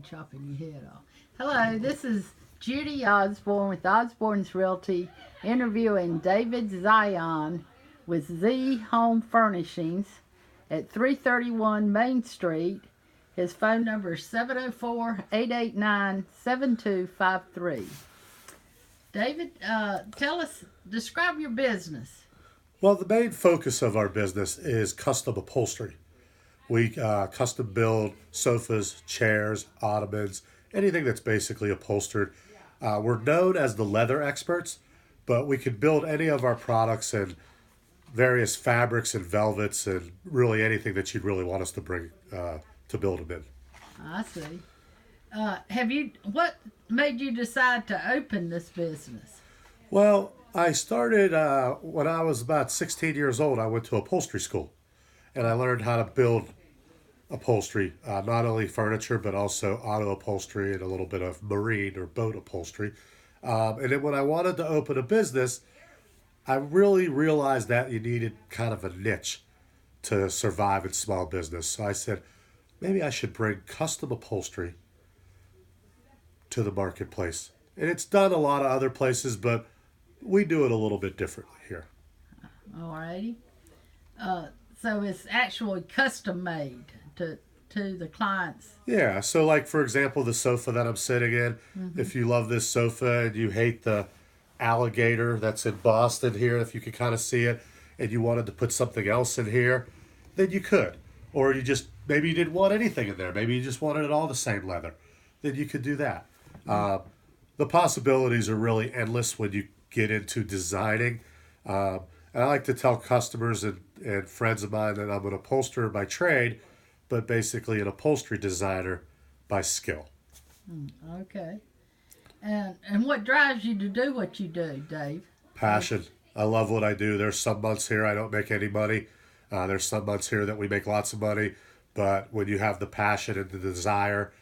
chopping your head off. Hello, this is Judy Osborne with Osborne's Realty interviewing David Zion with Z Home Furnishings at 331 Main Street. His phone number is 704-889-7253. David, describe your business. Well, the main focus of our business is custom upholstery. We custom build sofas, chairs, ottomans, anything that's basically upholstered. We're known as the leather experts, but we can build any of our products in various fabrics and velvets and really anything that you'd really want us to bring to build them in. I see. What made you decide to open this business? Well, I started when I was about 16 years old. I went to upholstery school, and I learned how to build upholstery, not only furniture, but also auto upholstery and a little bit of marine or boat upholstery. And then when I wanted to open a business, I really realized that you needed kind of a niche to survive in small business. So I said, maybe I should bring custom upholstery to the marketplace. And it's done a lot of other places, but we do it a little bit differently here. Alrighty. So it's actually custom made to the clients. Yeah, so like for example, the sofa that I'm sitting in, if you love this sofa and you hate the alligator that's in Boston here, if you could kind of see it, and you wanted to put something else in here, then you could. Or maybe you didn't want anything in there. Maybe you just wanted it all the same leather. Then you could do that. The possibilities are really endless when you get into designing. And I like to tell customers and friends of mine that I'm an upholsterer by trade, but basically an upholstery designer by skill. Okay. And what drives you to do what you do, Dave? Passion. I love what I do. There's some months here I don't make any money. There's some months here that we make lots of money. But when you have the passion and the desire,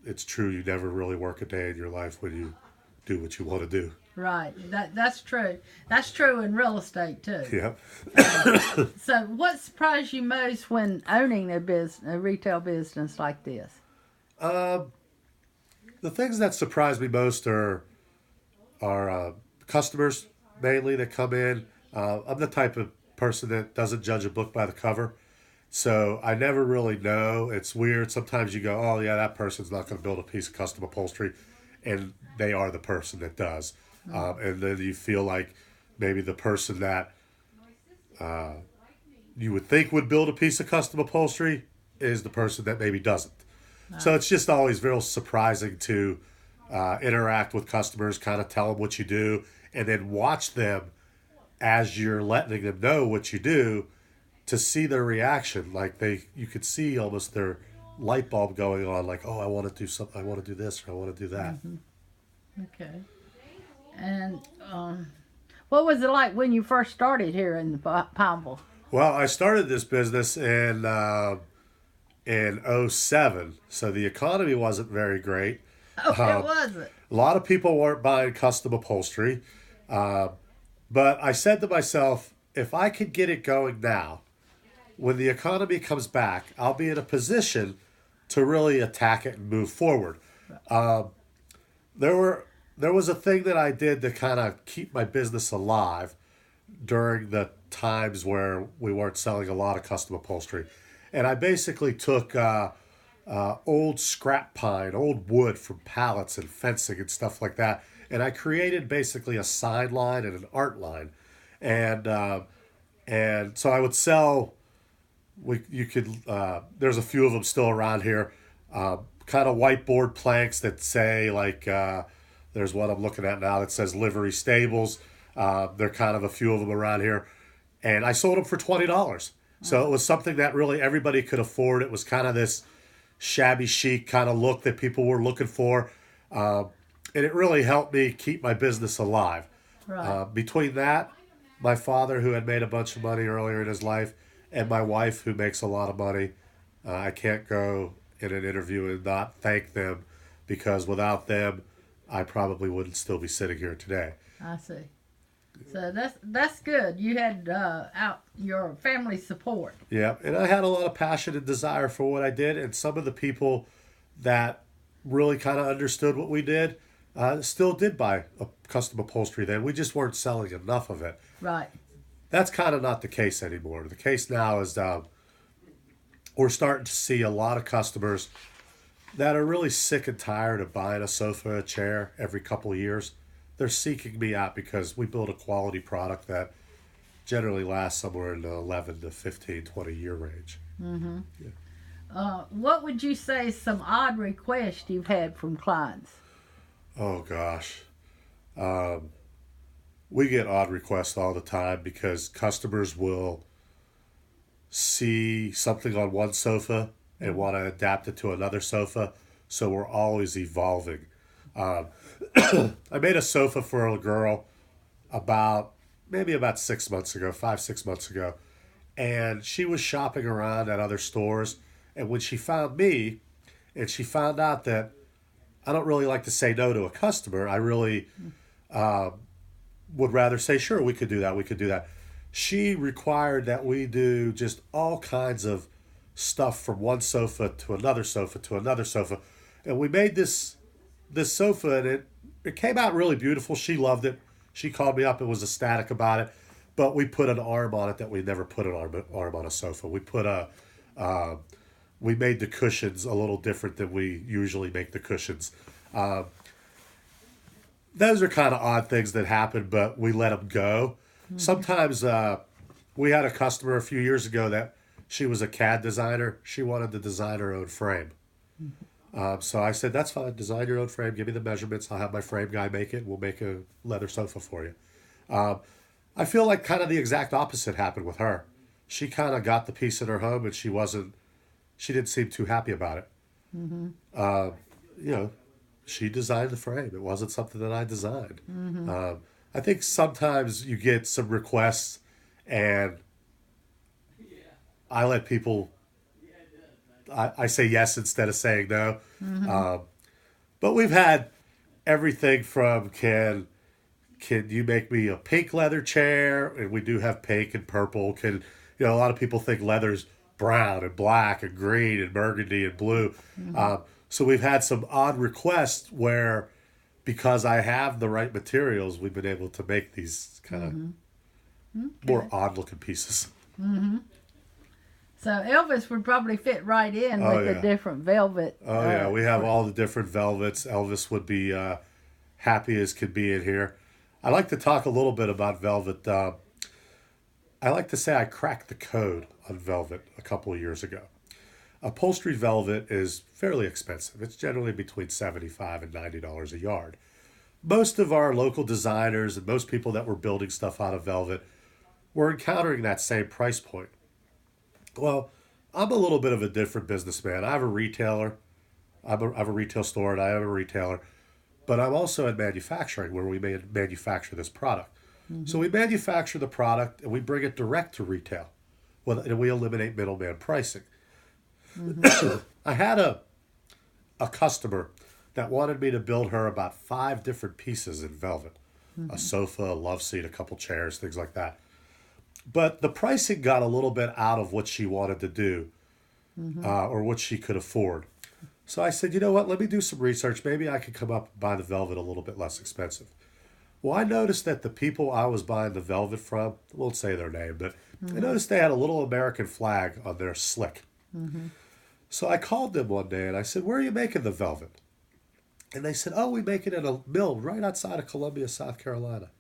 it's true, you never really work a day in your life when you do what you want to do. Right. That's true. That's true in real estate too. Yep. So what surprised you most when owning a retail business like this? The things that surprise me most are customers mainly that come in. I'm the type of person that doesn't judge a book by the cover. So I never really know. It's weird. Sometimes you go, oh, yeah, that person's not going to build a piece of custom upholstery. And they are the person that does. And then you feel like maybe the person that you would think would build a piece of custom upholstery is the person that maybe doesn't. So it's just always very surprising to interact with customers, kind of tell them what you do, and then watch them as you're letting them know what you do, to see their reaction. Like you could see almost their light bulb going on, like, oh, I want to do something, I want to do this, or I want to do that. Okay. And what was it like when you first started here in Pineville? Well, I started this business in '07, so the economy wasn't very great. Oh, it wasn't. A lot of people weren't buying custom upholstery, but I said to myself, if I could get it going now, when the economy comes back, I'll be in a position to really attack it and move forward. There was a thing that I did to kind of keep my business alive during the times where we weren't selling a lot of custom upholstery. And I basically took old scrap pine, old wood from pallets and fencing and stuff like that, and I created basically a sign line and an art line. And so I would sell... there's a few of them still around here, kind of whiteboard planks that say like, there's one I'm looking at now that says Livery Stables. There are kind of a few of them around here, and I sold them for $20. So it was something that really everybody could afford. It was kind of this shabby chic kind of look that people were looking for, and it really helped me keep my business alive. Right. Between that, my father, who had made a bunch of money earlier in his life, and my wife, who makes a lot of money. I can't go in an interview and not thank them, because without them, I probably wouldn't still be sitting here today. I see. So that's good. You had out your family support. Yeah, and I had a lot of passion and desire for what I did, and some of the people that really kind of understood what we did still did buy a custom upholstery then. We just weren't selling enough of it. Right. That's kind of not the case anymore. The case now is we're starting to see a lot of customers that are really sick and tired of buying a sofa, a chair every couple of years. They're seeking me out because we build a quality product that generally lasts somewhere in the 11 to 15, 20-year range. What would you say is some odd requests you've had from clients? Oh, gosh. We get odd requests all the time because customers will see something on one sofa and want to adapt it to another sofa. So we're always evolving. Um, I made a sofa for a girl maybe about 6 months ago, 5, 6 months ago. And she was shopping around at other stores. And when she found me and she found out that I don't really like to say no to a customer, I really would rather say, sure, we could do that. We could do that. She required that we do just all kinds of stuff from one sofa to another sofa to another sofa. And we made this sofa, and it came out really beautiful. She loved it. She called me up and was ecstatic about it. But we put an arm on it that we never put an arm on a sofa. We made the cushions a little different than we usually make the cushions. Um, those are kind of odd things that happen, but we let them go. Sometimes we had a customer a few years ago that she was a CAD designer. She wanted to design her own frame. So I said, that's fine. Design your own frame. Give me the measurements. I'll have my frame guy make it. We'll make a leather sofa for you. I feel like kind of the exact opposite happened with her. She kind of got the piece in her home, and she didn't seem too happy about it. Uh, you know, she designed the frame. It wasn't something that I designed. I think sometimes you get some requests, and I let people. I say yes instead of saying no. But we've had everything from can you make me a pink leather chair? And we do have pink and purple. A lot of people think leather's brown and black and green and burgundy and blue. So we've had some odd requests where, because I have the right materials, we've been able to make these kind of more odd looking pieces. So Elvis would probably fit right in with the different velvet. Oh, yeah. We have all the different velvets. Elvis would be happy as could be in here. I like to talk a little bit about velvet. I like to say I cracked the code on velvet a couple of years ago. Upholstery velvet is fairly expensive. It's generally between $75 and $90 a yard. Most of our local designers and most people that were building stuff out of velvet were encountering that same price point. Well, I'm a little bit of a different businessman. I have a retailer. I have a retail store, and I have a retailer. But I'm also in manufacturing, where we manufacture this product. So we manufacture the product, and we bring it direct to retail. And we eliminate middleman pricing. I had a customer that wanted me to build her about 5 different pieces in velvet. A sofa, a love seat, a couple chairs, things like that. But the pricing got a little bit out of what she wanted to do or what she could afford. So I said, you know what, let me do some research. Maybe I could come up and buy the velvet a little bit less expensive. Well, I noticed that the people I was buying the velvet from, I won't say their name, but I noticed they had a little American flag on their slick. So I called them one day and I said, where are you making the velvet? And they said, oh, we make it in a mill right outside of Columbia, South Carolina.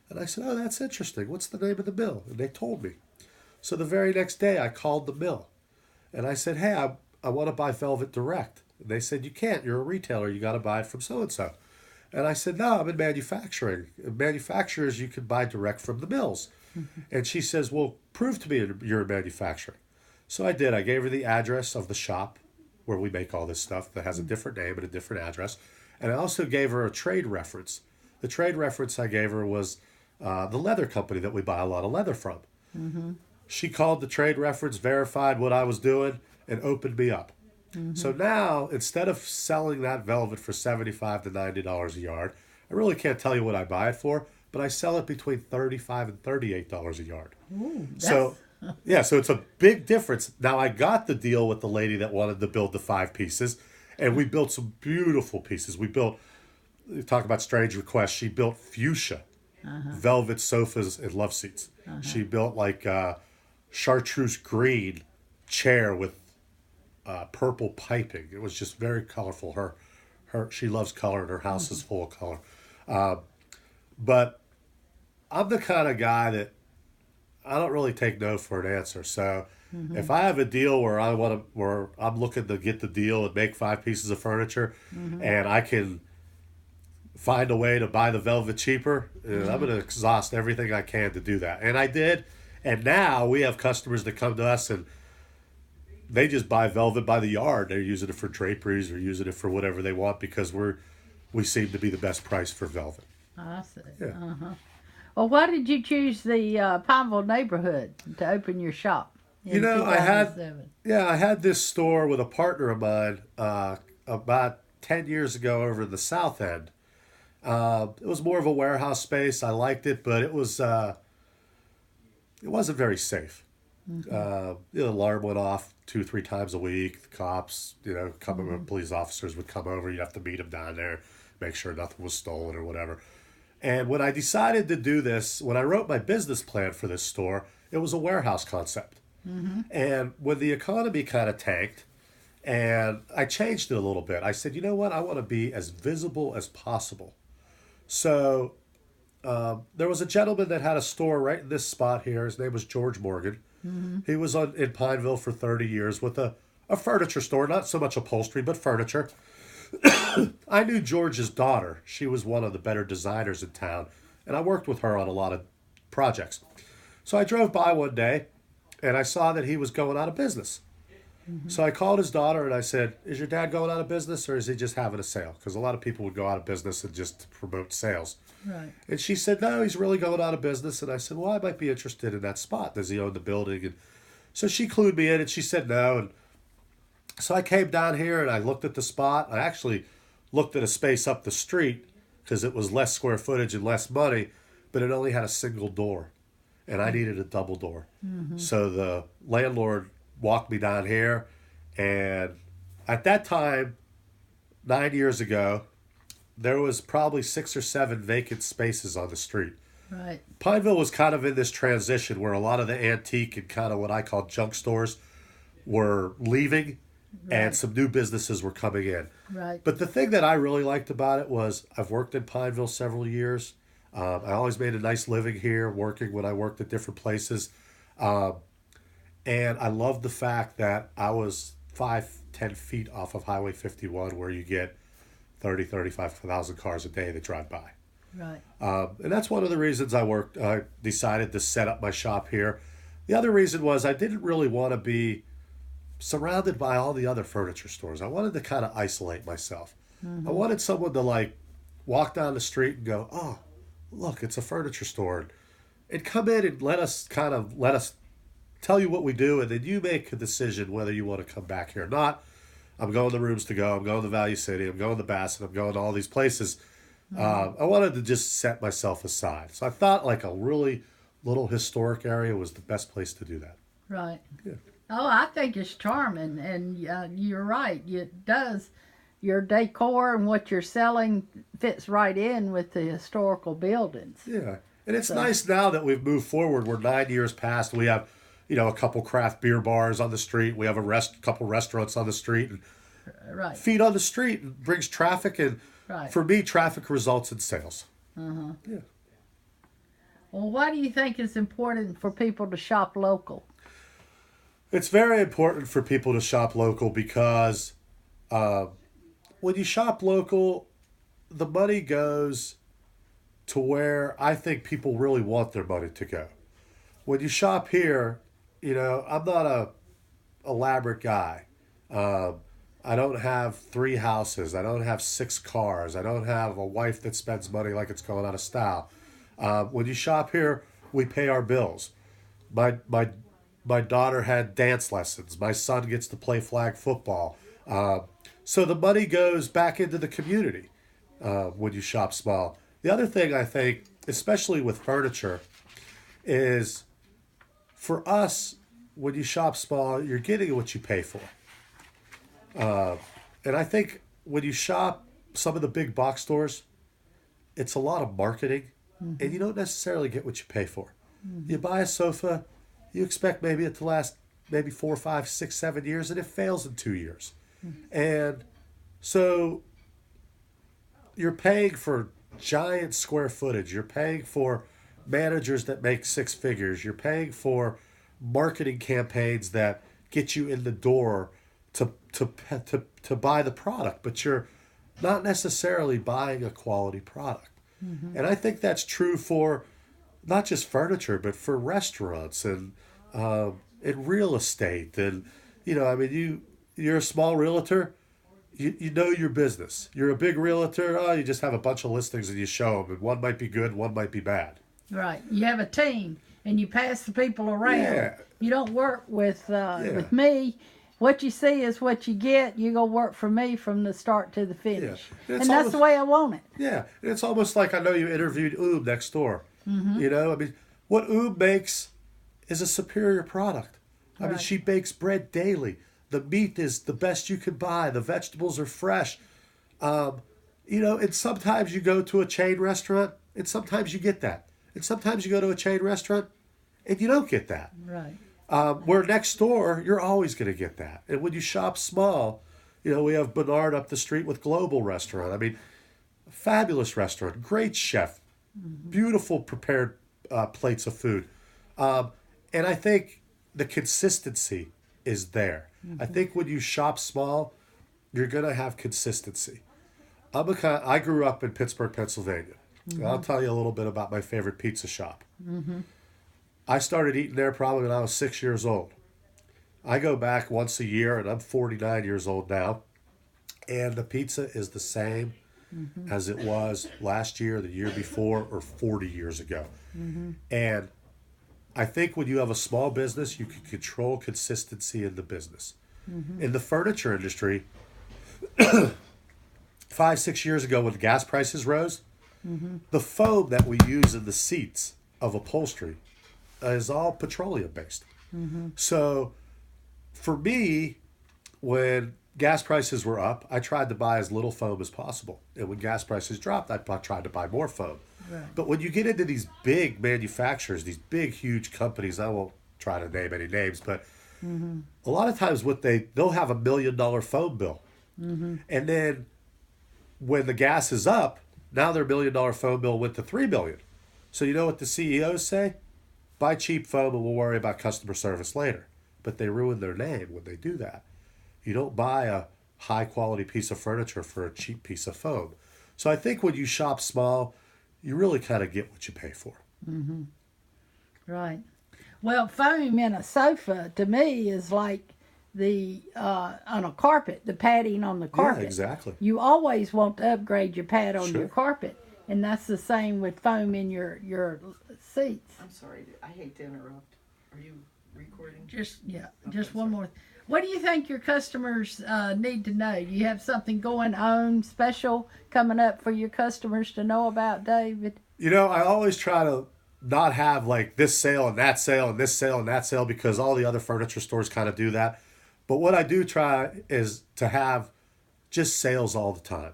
And I said, oh, that's interesting. What's the name of the mill? And they told me. So the very next day, I called the mill. And I said, hey, I want to buy velvet direct. And they said, you can't. You're a retailer. You got to buy it from so-and-so. And I said, no, I'm in manufacturing. In manufacturers, you can buy direct from the mills. And she says, well, prove to me you're in manufacturing. So I did. I gave her the address of the shop where we make all this stuff that has a different name and a different address. And I also gave her a trade reference. The trade reference I gave her was the leather company that we buy a lot of leather from. She called the trade reference, verified what I was doing, and opened me up. So now, instead of selling that velvet for $75 to $90 a yard, I really can't tell you what I buy it for, but I sell it between $35 and $38 a yard. Ooh, So, yeah, so it's a big difference. Now, I got the deal with the lady that wanted to build the 5 pieces, and we built some beautiful pieces. We built, talk about strange requests, she built fuchsia, velvet sofas, and love seats. She built like chartreuse green chair with purple piping. It was just very colorful. She loves color, and her house is full of color. But I'm the kind of guy that I don't really take no for an answer. So if I have a deal where where I'm looking to get the deal and make 5 pieces of furniture, and I can find a way to buy the velvet cheaper, I'm going to exhaust everything I can to do that. And I did. And now we have customers that come to us and they just buy velvet by the yard. They're using it for draperies or using it for whatever they want because we seem to be the best price for velvet. I see. Yeah. Well, why did you choose the Pineville neighborhood to open your shop in You know, 2007? I had this store with a partner of mine about 10 years ago over in the South End. It was more of a warehouse space. I liked it, but it wasn't very safe. The alarm went off 2-3 times a week. The cops, police officers would come over. You'd have to meet them down there, make sure nothing was stolen or whatever. And when I decided to do this, when I wrote my business plan for this store, it was a warehouse concept. And when the economy kind of tanked, and I changed it a little bit, I said, you know what? I want to be as visible as possible. So there was a gentleman that had a store right in this spot here. His name was George Morgan. He was in Pineville for 30 years with a furniture store, not so much upholstery, but furniture. I knew George's daughter. She was one of the better designers in town, and I worked with her on a lot of projects. So I drove by one day, and I saw that he was going out of business. So I called his daughter, and I said, is your dad going out of business, or is he just having a sale? Because a lot of people would go out of business and just promote sales. Right. And she said, no, he's really going out of business. And I said, well, I might be interested in that spot. Does he own the building? And so she clued me in, and she said no. And so I came down here, and I looked at the spot. I actually looked at a space up the street because it was less square footage and less money, but it only had a single door. And I needed a double door. So the landlord walked me down here. And at that time, 9 years ago, there was probably 6 or 7 vacant spaces on the street. Right. Pineville was kind of in this transition where a lot of the antique and kind of what I call junk stores were leaving, and some new businesses were coming in. Right. But the thing that I really liked about it was I've worked in Pineville several years. I always made a nice living here, working when I worked at different places. And I loved the fact that I was 5-10 feet off of Highway 51, where you get 35,000 cars a day that drive by. Right. And that's one of the reasons I decided to set up my shop here. The other reason was I didn't really want to be surrounded by all the other furniture stores. I wanted to kind of isolate myself. I wanted someone to walk down the street and go, oh, look, it's a furniture store. And come in and let us tell you what we do, and then you make a decision whether you want to come back here or not. I'm going to Rooms to Go. I'm going to Value City. I'm going to Bassett. I'm going to all these places. I wanted to just set myself aside. So I thought like a really little historic area was the best place to do that. Right. Yeah. Oh, I think it's charming, and you're right. It does. Your decor and what you're selling fits right in with the historical buildings. Yeah. And it's nice now that we've moved forward. We're 9 years past. We have, a couple craft beer bars on the street. We have a couple restaurants on the street. And Right. feet on the street and brings traffic. And Right. for me, traffic results in sales. Yeah. Well, why do you think it's important for people to shop local? It's very important for people to shop local because when you shop local, the money goes to where I think people really want their money to go. When you shop here, I'm not a elaborate guy. I don't have 3 houses. I don't have 6 cars. I don't have a wife that spends money like it's going out of style. When you shop here, we pay our bills. My daughter had dance lessons. My son gets to play flag football. So the money goes back into the community when you shop small. The other thing I think especially with furniture, is for us, when you shop small, you're getting what you pay for. And I think when you shop some of the big box stores, it's a lot of marketing, and you don't necessarily get what you pay for. You buy a sofa, you expect maybe it to last maybe 4, 5, 6, 7 years, and it fails in 2 years. And so you're paying for giant square footage. You're paying for managers that make six figures. You're paying for marketing campaigns that get you in the door to buy the product, but you're not necessarily buying a quality product. And I think that's true for not just furniture, but for restaurants and real estate. And I mean, you're a small realtor. You know your business. You're a big realtor. Oh, you just have a bunch of listings and you show them, and one might be good, one might be bad. Right. You have a team, and you pass the people around. Yeah. You don't work with me. What you see is what you get. You go work for me from the start to the finish. Yeah. And that's the way I want it. Yeah. It's almost like, I know you interviewed Oob next door. I mean, what Oob makes is a superior product. I mean, she bakes bread daily. The meat is the best you can buy. The vegetables are fresh. And sometimes you go to a chain restaurant, and sometimes you get that. And sometimes you go to a chain restaurant, and you don't get that. Right. Where next door, you're always going to get that. And when you shop small, we have Bernard up the street with Global Restaurant. I mean, fabulous restaurant, great chef, beautiful prepared plates of food. And I think the consistency is there. I think when you shop small, you're going to have consistency. I grew up in Pittsburgh, Pennsylvania. And I'll tell you a little bit about my favorite pizza shop. I started eating there probably when I was 6 years old. I go back once a year, and I'm 49 years old now. And the pizza is the same as it was last year, the year before, or 40 years ago. And I think when you have a small business, you can control consistency in the business. In the furniture industry, 5, 6 years ago when the gas prices rose, the foam that we use in the seats of upholstery is all petroleum based. So for me, when gas prices were up, I tried to buy as little foam as possible. And when gas prices dropped, I tried to buy more foam. Right. But when you get into these big manufacturers, these big, huge companies, I won't try to name any names, but a lot of times they'll have $1 million foam bill. And then when the gas is up, now their $1 million phone bill went to $3 million. So you know what the CEOs say? Buy cheap foam and we'll worry about customer service later. But they ruin their name when they do that. You don't buy a high quality piece of furniture for a cheap piece of foam. So I think when you shop small, you really kind of get what you pay for. Right. Well, foam in a sofa to me is like the on a carpet, the padding on the carpet. Yeah, exactly. You always want to upgrade your pad on Sure. your carpet, and that's the same with foam in your seats. I'm sorry, I hate to interrupt. Are you recording? Just Okay, one more. What do you think your customers need to know? Do you have something going on special coming up for your customers to know about, David? I always try to not have like this sale and that sale and this sale and that sale, because all the other furniture stores kind of do that. But what I do try is to have just sales all the time.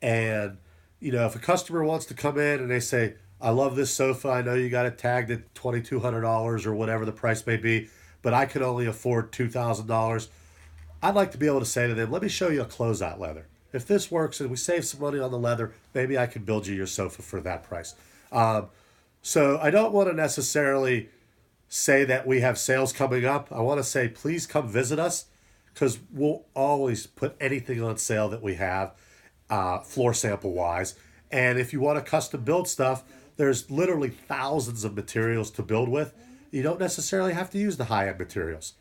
And, if a customer wants to come in and they say, I love this sofa, I know you got it tagged at $2,200 or whatever the price may be, but I can only afford $2,000. I'd like to be able to say to them, let me show you a closeout leather. If this works and we save some money on the leather, maybe I can build you your sofa for that price. So I don't want to necessarily say that we have sales coming up. I want to say, please come visit us, because we'll always put anything on sale that we have, floor sample wise. And if you want to custom build stuff, there's literally thousands of materials to build with. You don't necessarily have to use the high-end materials.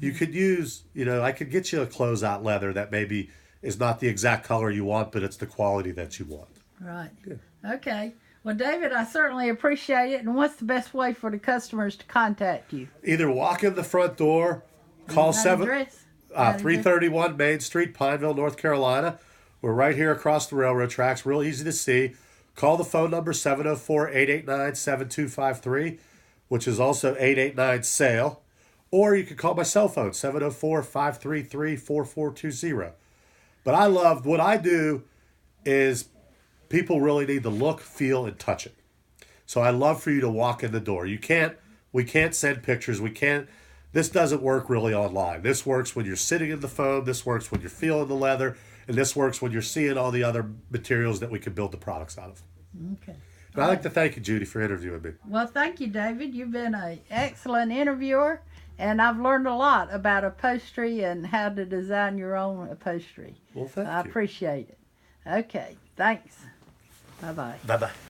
You could use, I could get you a closeout leather that maybe is not the exact color you want, but it's the quality that you want. Right. Yeah. Okay. Well, David, I certainly appreciate it. And what's the best way for the customers to contact you? Either walk in the front door, call That address? 331 Main Street, Pineville, North Carolina. We're right here across the railroad tracks, real easy to see. call the phone number 704-889-7253, which is also 889-SALE. Or you can call my cell phone, 704-533-4420. But I love what I do is people really need to look, feel, and touch it. So I love for you to walk in the door. We can't send pictures. This doesn't work really online. This works when you're sitting in the phone. This works when you're feeling the leather. And this works when you're seeing all the other materials that we can build the products out of. Okay. And I'd like to thank you, Judy, for interviewing me. Well, thank you, David. You've been an excellent interviewer, and I've learned a lot about upholstery and how to design your own upholstery. Well, thank you. I appreciate it. Okay, thanks. Bye-bye. Bye-bye.